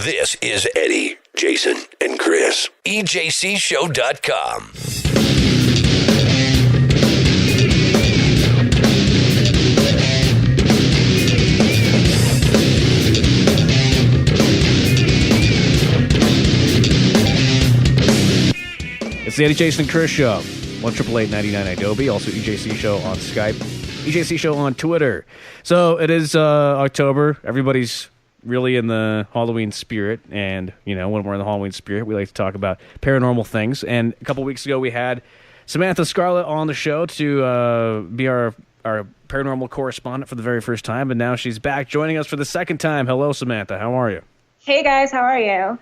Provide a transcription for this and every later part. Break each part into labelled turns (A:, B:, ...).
A: This is Eddie, Jason, and Chris. EJCShow.com.
B: It's the Eddie, Jason, and Chris Show. 1-888-99 Idobi. Also EJC Show on Skype. EJC Show on Twitter. So it is October. Everybody's really in the Halloween spirit. And, you know, when we're in the Halloween spirit, we like to talk about paranormal things. And a couple weeks ago, we had Samantha Scarlette on the show to be our paranormal correspondent for the very first time. And now she's back joining us for the second time. Hello, Samantha. How are you?
C: Hey, guys. How are you?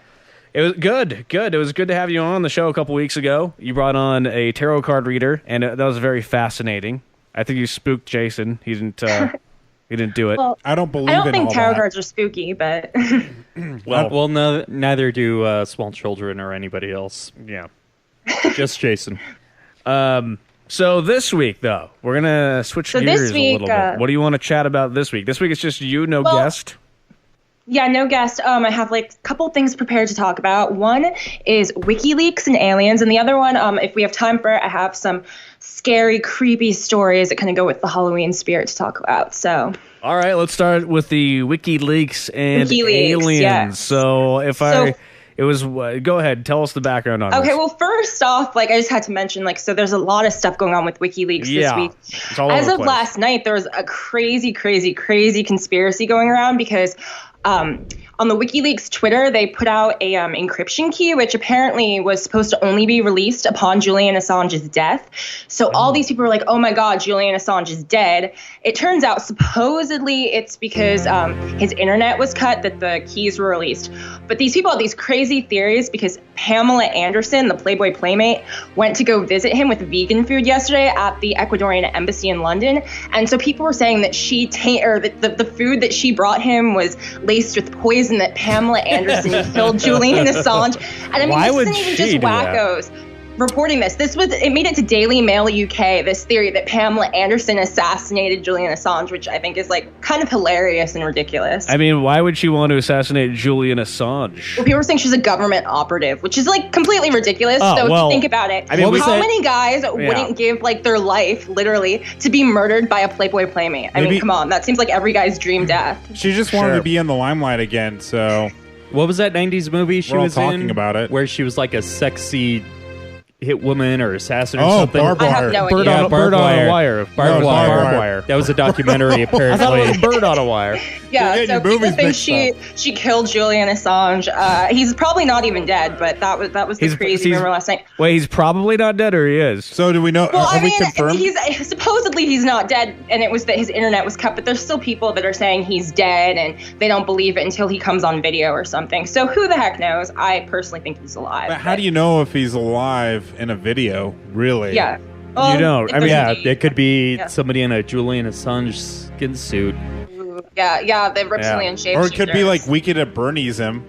B: It was good. It was good to have you on the show a couple weeks ago. You brought on a tarot card reader, and that was very fascinating. I think you spooked Jason. He didn't do it.
C: Well,
D: I don't believe
C: I don't
D: in
C: think
D: all
C: tarot
D: that.
C: cards are spooky, but
E: Well, neither do small children or anybody else.
B: Yeah.
E: Just Jason.
B: So this week, though, we're gonna switch
C: So
B: gears
C: this week,
B: a little bit. What do you want to chat about this week? This week it's just you, no guest.
C: yeah, no guest. I have like a couple things prepared to talk about. One is WikiLeaks and aliens, and the other one, if we have time for it, I have some scary, creepy stories that kind of go with the Halloween spirit to talk about. So,
B: All right, let's start with the WikiLeaks and aliens.
C: Yes.
B: So go ahead, tell us the background on this.
C: Okay, well, first off, I just had to mention, so there's a lot of stuff going on with WikiLeaks this week.
B: It's all
C: As
B: over the
C: of
B: place.
C: last night, there was a crazy, crazy, crazy conspiracy going around because on the WikiLeaks Twitter, they put out a encryption key, which apparently was supposed to only be released upon Julian Assange's death. So all these people were like, oh my God, Julian Assange is dead. It turns out supposedly it's because his internet was cut that the keys were released. But these people had these crazy theories because Pamela Anderson, the Playboy Playmate, went to go visit him with vegan food yesterday at the Ecuadorian embassy in London. And so people were saying that the food that she brought him was laced with poison, that Pamela Anderson killed Julian Assange. And I mean,
B: Why
C: this
B: would
C: isn't even
B: she
C: just
B: do that?
C: wackos reporting this. It made it to Daily Mail UK, this theory that Pamela Anderson assassinated Julian Assange, which I think is kind of hilarious and ridiculous.
B: I mean, why would she want to assassinate Julian Assange?
C: Well, people were saying she's a government operative, which is completely ridiculous.
B: Oh,
C: So
B: well,
C: if you think about it,
B: I mean,
C: how many guys wouldn't give their life literally to be murdered by a Playboy Playmate? I mean, come on, that seems like every guy's dream death.
D: She just wanted to be in the limelight again, so
E: What was that 90s movie she
D: We're all
E: was
D: talking
E: in?
D: about it.
E: Where she was like a sexy hit woman or assassin or
D: Oh,
E: something?
D: barbed
C: I have
D: wire.
C: no
B: Bird
C: idea.
B: on a wire.
E: Barbed
D: No,
E: wire.
D: barbed wire.
E: That was a documentary,
B: I thought it
E: apparently.
B: was Bird on a Wire.
C: Yeah,
D: You're
C: so
D: getting your
C: people
D: movies
C: think
D: mixed
C: she killed Julian Assange. He's probably not even dead, but that was the crazy rumor last night.
B: Wait, he's probably not dead, or he is?
D: So do we know?
C: Well,
D: have
C: I mean,
D: we confirmed?
C: supposedly he's not dead, and it was that his internet was cut. But there's still people that are saying he's dead, and they don't believe it until he comes on video or something. So who the heck knows? I personally think he's alive.
D: But how do you know if he's alive in a video? Really?
C: Yeah. Well,
B: You don't.
C: if
B: I mean,
C: there's
E: Yeah,
C: a-
E: it could be
C: Yeah.
E: somebody in a Julian Assange skin suit.
C: Yeah, the reptilian shapeshifters.
D: Or it could be Weekend at Bernie's him.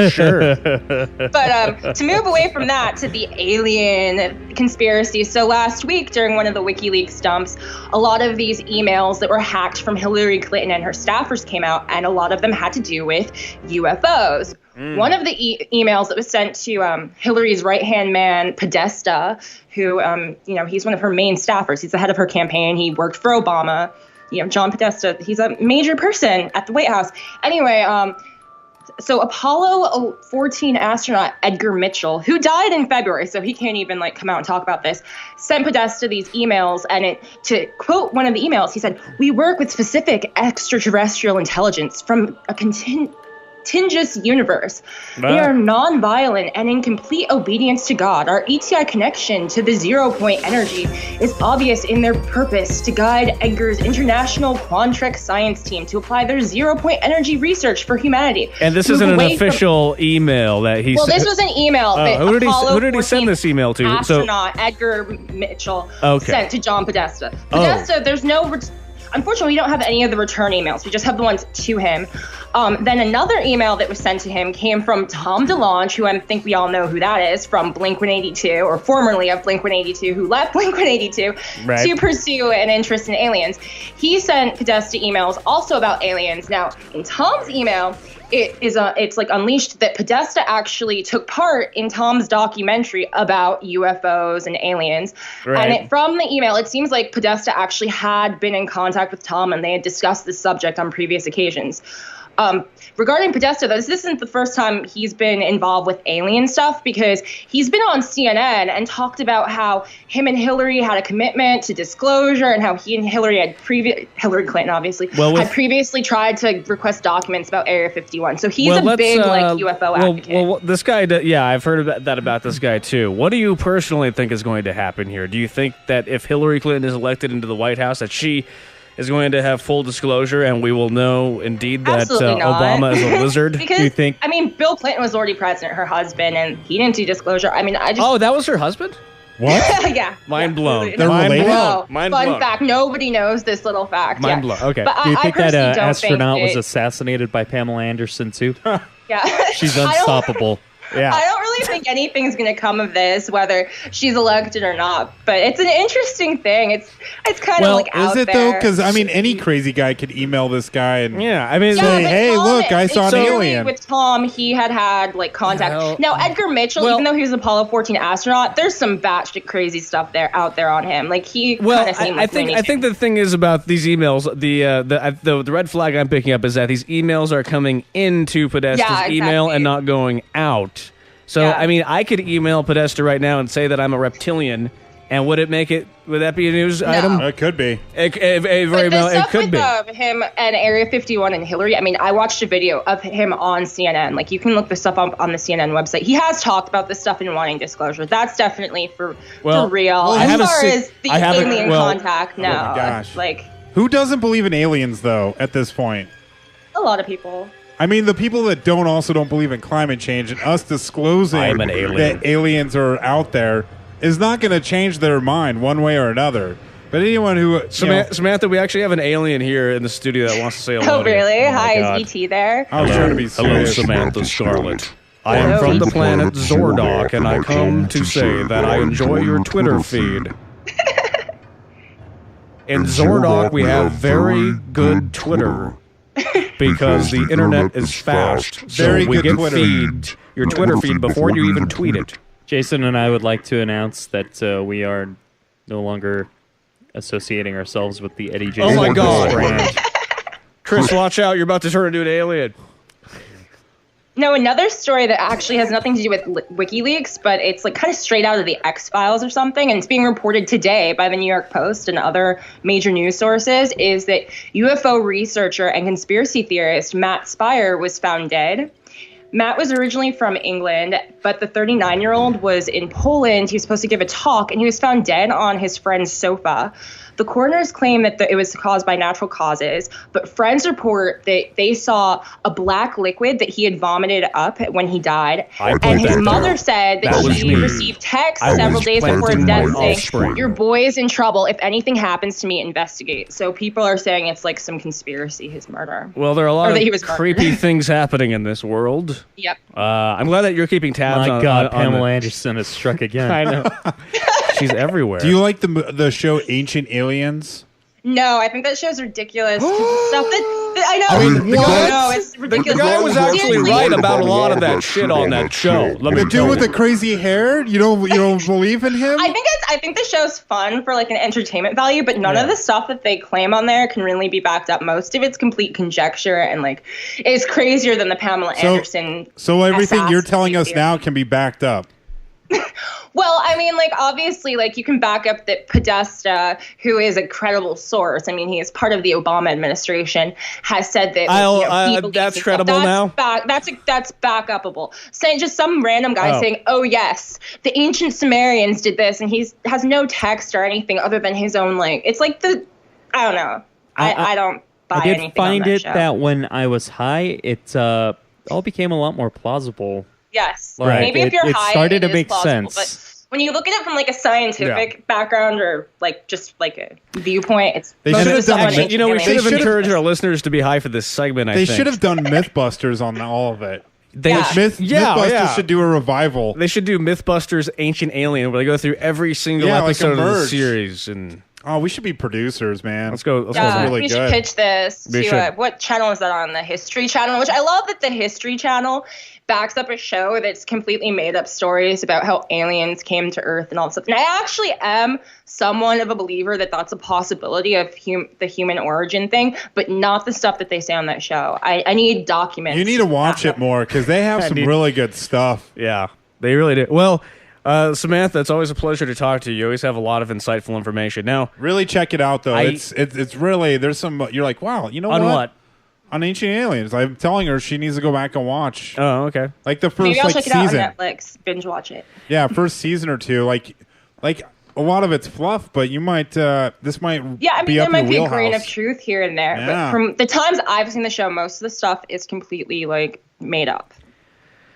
B: Sure.
C: But to move away from that to the alien conspiracy. So last week during one of the WikiLeaks dumps, a lot of these emails that were hacked from Hillary Clinton and her staffers came out, and a lot of them had to do with UFOs. One of the emails that was sent to Hillary's right-hand man, Podesta, who, he's one of her main staffers. He's the head of her campaign. He worked for Obama. John Podesta, he's a major person at the White House. Anyway, so Apollo 14 astronaut Edgar Mitchell, who died in February, so he can't even come out and talk about this, sent Podesta these emails, and to quote one of the emails, he said, "We work with specific extraterrestrial intelligence from a contingent universe. They are non-violent and in complete obedience to God. Our ETI connection to the 0 point energy is obvious in their purpose to guide Edgar's international Quantrek science team to apply their 0 point energy research for humanity."
B: And this
C: Move
B: isn't an
C: away from-
B: official email that he
C: Well,
B: sent.
C: this was an email that
B: who did he
C: Apollo
B: send
C: 14
B: this email to?
C: astronaut Edgar Mitchell
B: Okay.
C: sent to John Podesta.
B: Oh.
C: Podesta, there's no... Unfortunately, we don't have any of the return emails. We just have the ones to him. Then another email that was sent to him came from Tom DeLonge, who I think we all know who that is, from Blink-182, or formerly of Blink-182, who left Blink-182
B: Right.
C: to pursue an interest in aliens. He sent Podesta emails also about aliens. Now, in Tom's email, it's like unleashed that Podesta actually took part in Tom's documentary about UFOs and aliens.
B: Right.
C: And from the email, it seems like Podesta actually had been in contact with Tom and they had discussed this subject on previous occasions. Regarding Podesta, though, this isn't the first time he's been involved with alien stuff, because he's been on CNN and talked about how him and Hillary had a commitment to disclosure, and how he and Hillary Hillary Clinton, obviously, had previously tried to request documents about Area 51. So he's a big UFO advocate.
B: Well, this guy, I've heard about this guy too. What do you personally think is going to happen here? Do you think that if Hillary Clinton is elected into the White House, that she is going to have full disclosure, and we will know indeed that Obama is a lizard?
C: Because,
B: do you think?
C: I mean, Bill Clinton was already president, her husband, and he didn't do disclosure. I mean,
B: Oh, that was her husband?
D: What?
C: Yeah.
B: Mind blown.
D: They're related?
C: No,
B: Mind
C: fun
B: blown.
C: fact. Nobody knows this little fact.
B: Mind blown. Okay.
C: But
E: Do you think that
C: personally don't
E: astronaut
C: think
E: was assassinated by Pamela Anderson too?
C: Yeah.
E: She's unstoppable.
B: Yeah.
C: I don't really think anything's going to come of this, whether she's elected or not. But it's an interesting thing. It's kind of like out there.
D: Is it though? Because I mean, any crazy guy could email this guy and
C: say,
D: "Hey, look, I saw an alien."
C: With Tom, he had like contact. Now Edgar Mitchell, even though he was an Apollo 14 astronaut, there's some batshit crazy stuff out there on him. Like he kind of seemed like
B: I think the thing is about these emails. The red flag I'm picking up is that these emails are coming into Podesta's email and not going out. So, I mean, I could email Podesta right now and say that I'm a reptilian, and would that be a news item?
D: It could be.
C: It could be. Him and Area 51 and Hillary, I mean, I watched a video of him on CNN. Like, you can look this up on the CNN website. He has talked about this stuff and wanting disclosure. That's definitely for real. As far as the alien contact, no.
D: Oh my gosh.
C: Like,
D: who doesn't believe in aliens, though, at this point?
C: A lot of people.
D: I mean, the people that don't believe in climate change, and us disclosing that aliens are out there is not going to change their mind one way or another. But anyone who...
B: Samantha, we actually have an alien here in the studio that wants to say hello.
C: Oh, really? Hi, is E.T. there?
D: I was trying to be serious.
B: Hello, Samantha Scarlette. I am from the planet Zordok, and I come to say that I enjoy your Twitter feed. In Zordok, we have very good Twitter. Because the internet is fast. So we get your Twitter feed before you even tweet it.
E: Jason and I would like to announce that we are no longer associating ourselves with the Eddie Jason.
B: Oh my God.
E: brand.
B: Chris, watch out. You're about to turn into an alien.
C: No, another story that actually has nothing to do with WikiLeaks, but it's like kind of straight out of the X-Files or something, and it's being reported today by the New York Post and other major news sources, is that UFO researcher and conspiracy theorist Matt Spire was found dead. Matt was originally from England, but the 39-year-old was in Poland. He was supposed to give a talk, and he was found dead on his friend's sofa. The coroners claim that it was caused by natural causes, but friends report that they saw a black liquid that he had vomited up when he died. And his mother said that she received texts several days before his death saying, "Your boy is in trouble. If anything happens to me, investigate." So people are saying it's like some conspiracy, his murder.
B: Well, there are a lot of creepy things happening in this world.
C: Yep.
B: I'm glad that you're keeping tabs on...
E: My God, Pamela Anderson has struck again.
B: I know. She's everywhere.
D: Do you like the show Ancient Aliens?
C: No, I think that show's ridiculous. Stuff that I know. I mean, it's ridiculous.
B: The guy was actually right about a lot of that shit on that show.
D: The dude with the crazy hair? You don't believe in him?
C: I think the show's fun for like an entertainment value, but none of the stuff that they claim on there can really be backed up. Most of it's complete conjecture and like it's crazier than the Pamela Anderson.
D: So everything you're telling us now can be backed up.
C: Well, I mean, like, obviously, like, you can back up that Podesta, who is a credible source, I mean, he is part of the Obama administration, has said that...
B: that's credible now?
C: That's back upable. Saying just some random guy saying, "Oh, yes, the ancient Sumerians did this," and he has no text or anything other than his own, like... It's like I don't know. I don't buy anything
E: I did find
C: on that
E: it
C: show.
E: that when I was high, it all became a lot more plausible.
C: Yes.
E: Right.
C: Maybe if you're
E: it
C: high,
E: started to
C: is
E: make
C: plausible,
E: sense.
C: But when you look at it from like a scientific background or like just like a viewpoint, it's
D: They should have done.
B: we should have encouraged our listeners to be high for this segment.
D: They should have done MythBusters on all of it.
B: MythBusters
D: should do a revival.
B: They should do MythBusters Ancient Alien, where they go through every single episode of the series. And
D: Oh, we should be producers, man.
B: Let's go.
C: Yeah,
D: really
C: we
D: good.
C: should pitch this to what channel is that on? The History Channel, which I love that the History Channel backs up a show that's completely made up stories about how aliens came to Earth and all this stuff. And I actually am somewhat of a believer that that's a possibility of the human origin thing, but not the stuff that they say on that show. I need documents.
D: You need to watch it more because they have some really good stuff.
B: Yeah, they really do. Well, Samantha, it's always a pleasure to talk to you. You always have a lot of insightful information. Now,
D: really check it out, though. It's really, there's some, you're like, wow, you know what?
B: On what?
D: On Ancient Aliens. I'm telling her she needs to go back and watch.
B: Oh, okay.
D: Like the first
C: Maybe I'll check it
D: season.
C: out on Netflix. Binge watch it.
D: Yeah, first season or two. Like a lot of it's fluff, but you might, this might
C: Yeah, I mean,
D: be
C: there
D: up
C: might
D: your
C: be a
D: wheelhouse.
C: grain of truth here and there.
D: Yeah.
C: But from the times I've seen the show, most of the stuff is completely, like, made up.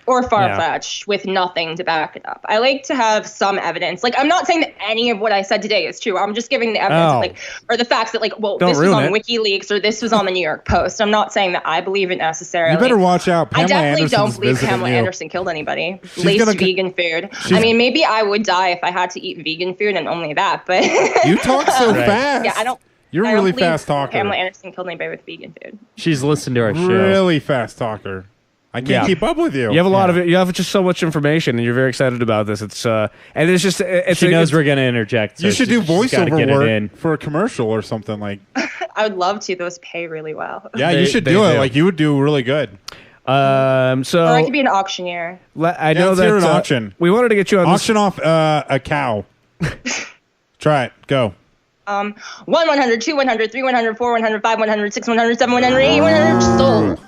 C: Or far-fetched with nothing to back it up. I like to have some evidence. Like, I'm not saying that any of what I said today is true. I'm just giving the evidence, or the facts that, like, well,
B: Don't
C: this was on
B: ruin it.
C: WikiLeaks or this was on the New York Post. I'm not saying that I believe it necessarily.
D: You better watch out.
C: I
D: Pamela
C: definitely
D: Anderson's
C: don't believe
D: visiting
C: Pamela
D: you.
C: Anderson killed anybody.
D: She's
C: Laced
D: gonna go-
C: vegan food. I mean, maybe I would die if I had to eat vegan food and only that, but...
D: You talk so fast.
C: Yeah, I don't...
D: You're a
C: I don't
D: really
C: believe
D: fast talker.
C: Pamela Anderson killed anybody with vegan food.
E: She's listened to our show.
D: Really fast talker. I can't keep up with you.
B: You have a lot of it. You have just so much information, and you're very excited about this. It's and it's just
E: She knows we're going to interject. So
D: You should do
E: she's gotta get
D: voiceover
E: it in.
D: work for a commercial or something like.
C: I would love to. Those pay really well.
D: Yeah,
B: They-
D: you should
B: they
D: do it.
B: do.
D: Like you would do really good.
B: So
C: Or I could be an auctioneer.
B: I know
D: let's
B: that
D: hear an auction.
B: we wanted to get you on
D: Auction off a cow. Try it. Go.
C: 1, 100, 2, 100, 3, 100, 4, 100, 5, 100, 6, 100, 7, 100, 8, 100, sold.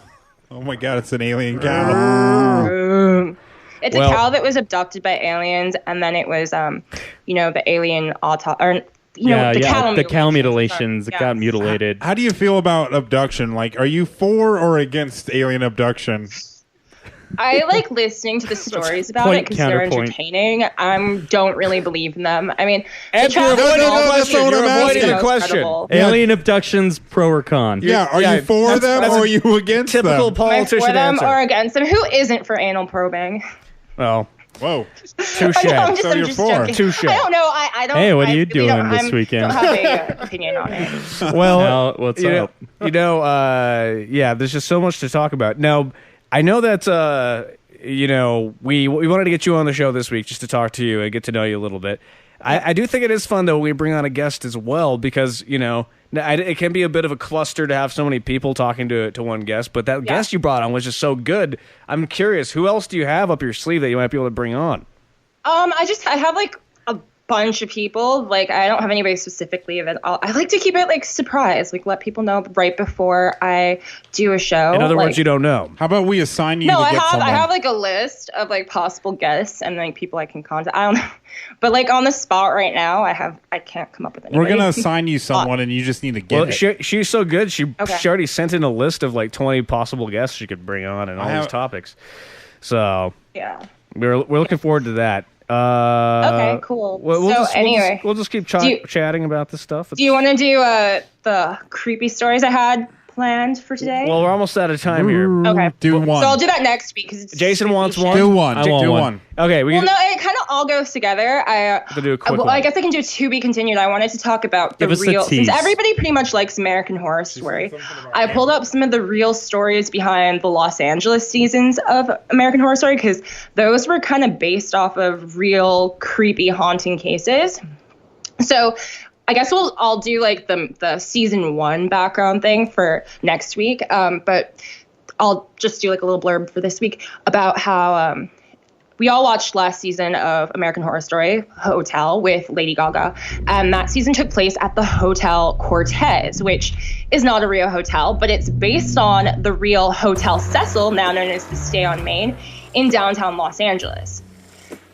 D: Oh my God, it's an alien cow.
C: It's a cow that was abducted by aliens, and then it was, the alien
E: The cow mutilations. It
C: Yeah.
E: got mutilated.
D: How do you feel about abduction? Like, are you for or against alien abduction?
C: I like listening to the stories about
E: point,
C: it because they're
E: counterpoint.
C: entertaining. I don't really believe in them. I mean,
B: Answer your
C: travel
B: avoiding
C: is
B: the
C: all
B: question.
C: the
B: You're
C: most
B: avoiding the question.
C: credible.
E: Alien abductions, pro or con?
D: Yeah, are you for them
B: that's
D: or
B: a
D: are you against
B: typical
D: them?
C: Am I
B: politician
C: for them
B: answer.
C: or against them? Who isn't for anal probing?
B: Well,
D: Whoa.
B: touche.
C: I know, I'm
D: So
C: I'm
D: you're for.
C: joking.
B: Touche.
C: I don't know. I don't.
E: Hey, what are
C: I
E: you
C: really
E: doing this weekend?
C: don't have an opinion on it.
B: Well,
E: Now, what's
B: you
E: up?
B: Yeah, there's just so much to talk about. Now, I know that we wanted to get you on the show this week just to talk to you and get to know you a little bit. I do think it is fun though when we bring on a guest as well because it can be a bit of a cluster to have so many people talking to one guest. But that guest you brought on was just so good. I'm curious, who else do you have up your sleeve that you might be able to bring on?
C: I have like a bunch of people. Like I don't have anybody specifically. I like to keep it like surprise. Like let people know right before I do a show.
B: In other words, you don't know.
D: How about we assign you
C: No,
D: to
C: I
D: get
C: have
D: someone?
C: I have like a list of like possible guests and like people I can contact. I don't know, but like on the spot right now, I can't come up with anybody.
D: We're going to assign you someone and you just need to get
B: Well,
D: it.
B: she's so good. She
C: Okay.
B: already sent in a list of like 20 possible guests she could bring on and all these topics. So
C: Yeah.
B: we're looking forward to that.
C: Okay, cool.
B: We'll just keep chatting about this stuff.
C: Do you want to do the creepy stories I had planned for today?
B: Well, we're almost out of time here.
C: Okay.
D: Do one.
C: So I'll do that next week because
B: Jason wants one.
D: Do one.
E: I want
D: Do
E: one.
D: one.
B: Okay,
C: Well, no, it kind of all goes together.
B: To do a quick one.
C: I guess I can do to be continued. I wanted to talk about the
E: Give us a
C: real,
E: tease.
C: since everybody pretty much likes American Horror Story. I pulled up some of the real stories behind the Los Angeles seasons of American Horror Story because those were kind of based off of real creepy haunting cases. So I guess I'll do like the season 1 background thing for next week. But I'll just do like a little blurb for this week about how we all watched last season of American Horror Story Hotel with Lady Gaga. And that season took place at the Hotel Cortez, which is not a real hotel, but it's based on the real Hotel Cecil, now known as the Stay on Main, in downtown Los Angeles.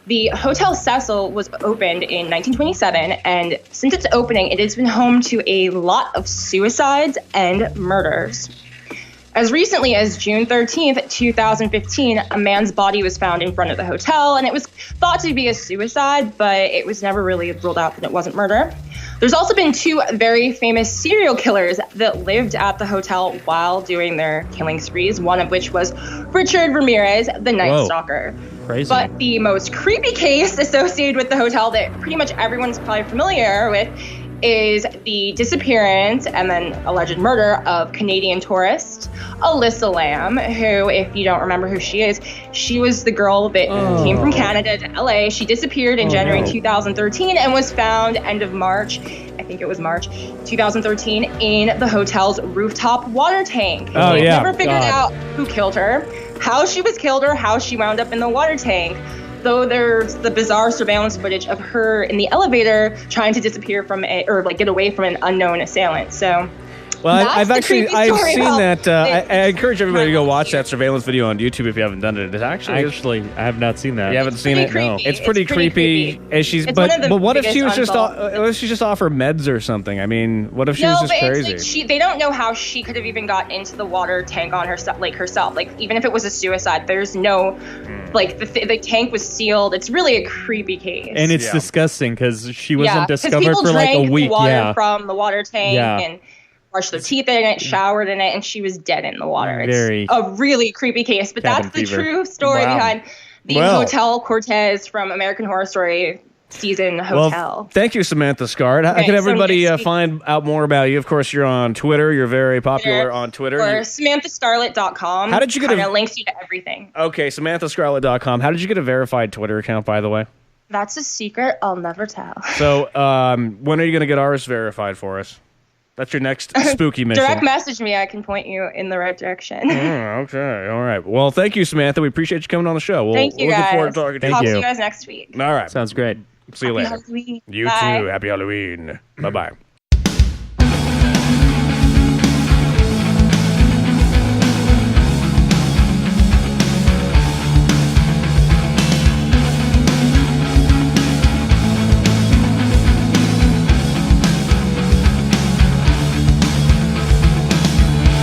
C: The Hotel Cecil was opened in 1927, and since its opening, it has been home to a lot of suicides and murders. As recently as June 13th, 2015, a man's body was found in front of the hotel, and it was thought to be a suicide, but it was never really ruled out that it wasn't murder. There's also been 2 very famous serial killers that lived at the hotel while doing their killing sprees, one of which was Richard Ramirez, the Night Stalker.
E: Crazy.
C: But the most creepy case associated with the hotel that pretty much everyone's probably familiar with is the disappearance and then alleged murder of Canadian tourist Alyssa Lamb, who, if you don't remember who she is, she was the girl that came from Canada to LA. She disappeared in January 2013 and was found end of March, I think it was March 2013, in the hotel's rooftop water tank. They've never figured out who killed her, how she was killed, or how she wound up in the water tank. Though there's the bizarre surveillance footage of her in the elevator trying to disappear from get away from an unknown assailant. So,
B: well, I've seen that. I encourage everybody to go watch that surveillance video on YouTube if you haven't done it. It's actually,
E: I have not seen that.
B: You haven't seen it?
C: Creepy.
B: No. It's pretty creepy. And she's, but what if she was just off her meds or something? I mean, what if she was just crazy?
C: It's like they don't know how she could have even got into the water tank on herself. Like even if it was a suicide, there's no, the tank was sealed. It's really a creepy case.
E: And it's disgusting because she wasn't discovered
C: people
E: for like a
C: drank
E: week.
C: The water from the water tank and brushed their teeth in it, showered in it, and she was dead in the water. It's a really creepy case, but that's the true story behind the Hotel Cortez from American Horror Story season hotel.
B: Well, thank you, Samantha Scarlette. How can everybody find out more about you? Of course, you're on Twitter. You're very popular on Twitter.
C: Or SamanthaScarlette.com.
B: How did you get
C: it links you to everything.
B: Okay, SamanthaScarlette.com. How did you get a verified Twitter account, by the way?
C: That's a secret I'll never tell.
B: So, when are you going to get ours verified for us? That's your next spooky mission.
C: Direct message me. I can point you in the right direction.
B: Okay. All right. Well, thank you, Samantha. We appreciate you coming on the show.
C: Thank you, guys.
B: Looking forward to talking to you.
C: Talk to you guys next week.
B: All right.
E: Sounds great.
B: See you later.
C: Halloween.
B: You
C: Bye.
B: too. Happy Halloween. Bye-bye.